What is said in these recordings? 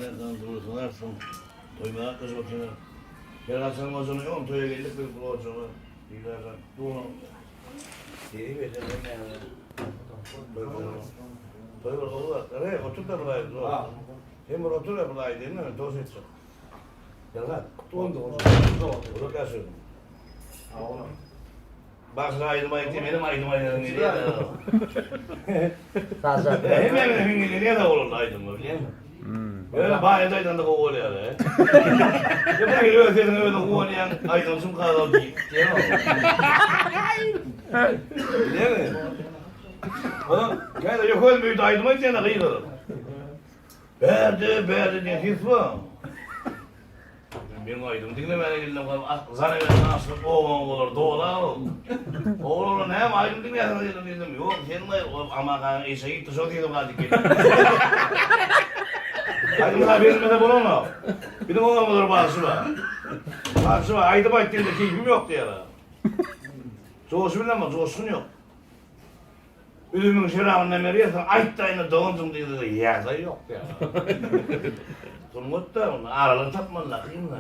Nereden durursun, arsın. Toymaya kız bakıyor. Gel Hasan Hoca'nın yoğun toya geldik bir kulu hoca'nı. Bilirler. Doğru. İyi geçelim yani. Toy var oğlu. Evet, otur da bulaydı. Hem otur da bulaydı değil mi? Toz etsin. Gel lan. Doğru. Olur kaçırdım. Bak sana aydıma ettim, benim aydıma ettim diye de. Hemen niye de olur aydıma biliyor musun? Öyle bahçeden de kovuyor ya. Yapar gibi öteden öyle kovuyan aydın kadar değil. Değil mi? Ama gel yok öyle büyüdü aydıma ettiğine kıyılır. Berdi diye his var. Benim aydım dinlemeye geldim. Zannedersin aslında oğlan olur, doğular olur. Oğlan olur, ne hem aydım dinlemeye geldim. Yok, senin ama işe gitti, çok dedim hadi geldim. Aydımlar benim de bununla. Bir de oğlan olur bazısı var. Bazısı var, aydım ayttığımda keyfim yok diye. Çoğusu bilen ama çoğusun yok. Ölümün şerafından veriyorsan ayttayını doğundum diye de yazı yok ya. Turgut da onu aralı tapmalılar değil mi?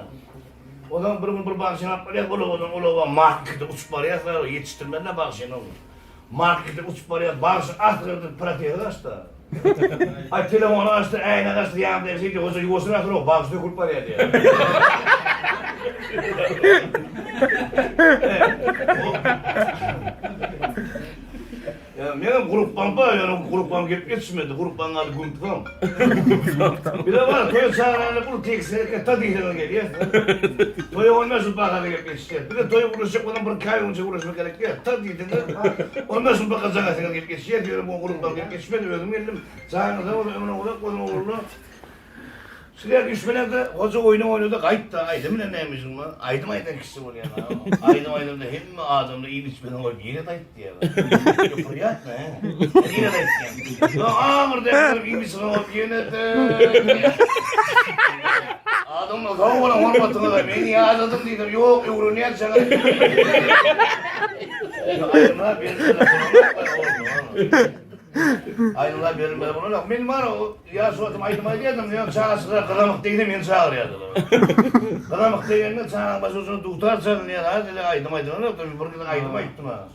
Odan bir bakışını yapmalılar, ulu markete uçup varıyaslar, yetiştirmediler bakışını onu. Markete uçup varıyaslar, bakışı astırdı, pratiğe açtı. Ay telefonu açtı, aynen açtı, yanımda evseydi, hoca yuvasını açtı, o bakışı dökülüp varıyor diye. Benim gruppan var ya, gruppan gelip yetişmedi, gruppan adı Gumtfam. Bir de var, toya çağırlarla bunu tek seyreke tadı ihtemel geliyor. Toya olmazsa bakada gelip yetişecek. Bir de toya uğraşacak, ondan bir kayı olunca uğraşmak gerekiyor. Tadı ihtemel, olmazsa bakacağına sen gelip yetişecek. Diyorum bu gruppan gelip yetişmedi, ödüm geldim. Çağırına da ömrüne uğrak, onun uğurlu. Şuraya düşmelerde hoca oynuyordu, kayıp da aydımla neymişim lan? Aydım kişi var yani. Aydım da hem mi adamla iyi biçmeden olup yine kayıp diye. Yapır yat ne? Yine kayıp diye. Ağır derdim iyi biçmeden olup yine de. Adamla kavgala hormatına da beni yazdım dedim. Yok yavru ne yapacağım? Aydımlar bir sene oldu. Aydınlar benim bunu yok. Benim var o ya suatım aydıma geldim diyor. Çağırsılar kıramak değilim beni çağırıyordu. Kıramak değilim çağıran başını tutar çağırıyor. Hadi aydıma yok. Bir gün aydıma gittim ha.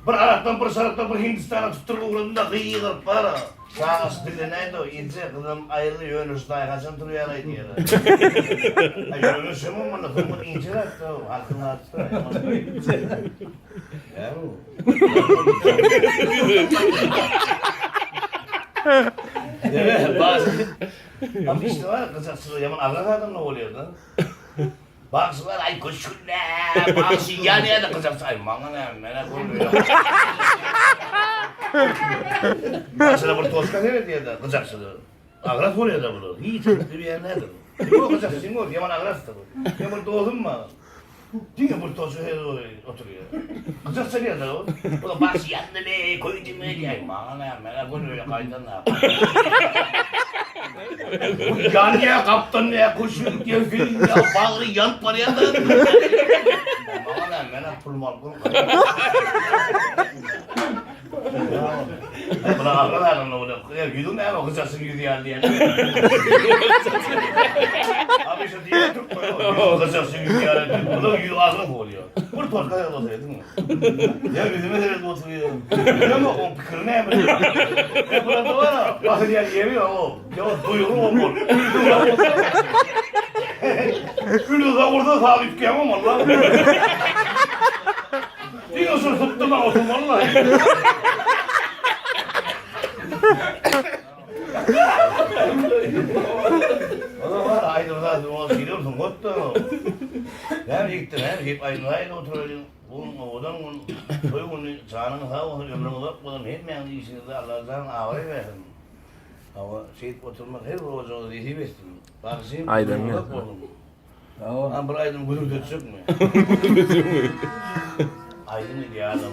Bir Arap'tan bir Sarap'tan bir Hindistan'a tutturup uğradım da kıyıqır para. Çağırs dili neydi o? İnce kızım ayrılı yönürsün aykaçın duruyor aydı diyor. Yönürsün mü bunu? Kızımın ince attı o. Hakkını attı. Ya bu. Evet, bazı ama işte var kızaksız yaman ağır adam ne oluyor da? Bazılar ay koşun ne, bazı yani da kızaksız ay bana ne merak oluyor. Bazılar bir toska ne diye de kızaksız. Ağır oluyor da bunu. Hiç bir yer nedir? Bu kızaksız kim olur? Yaman ağır da bu. Yaman doğdun mu? Dinle bu tozu oturuyor. Kızak sarıyor da o. O da baş yandı be, koydu mu diye. Bana ne merak oluyor kaydan ne yapar. Yan ya kaptan ya koşuyor diye film ya bağırı yan paraya da. Bana ne merak pulmal bunu. Bana ağırlar ne oluyor? Ya yudum ne ama kızaksın yüzü yer diye. Abi işte diye tutmuyor. Kızaksın yüzü yer diye. O da yüzü ağzına oluyor. Bunu torkaya da oturuyor değil mi? Ya bizim de oturuyor. Biliyor musun? O fikir ne yapıyor? Ya burada var ya. Bakın yani yemiyor o. Ya duyulu o bol. Ünlü de orada sabit kıyamam Allah. Diyorsun tuttum ben olsun vallahi. Ona var aydınlar o giriyorsun kuttu. Hem gittin hem hep aydınlar oturuyorsun. Bunun odan soygun çağının hava ömrünü uzatmadan hep yani işinizde Allah'tan ağrı versin. Ama oturmak her rozu diye bestim. Bakayım. Aydın ya. Ama bir aydın gurur götürecek mi? Aydın diye adam.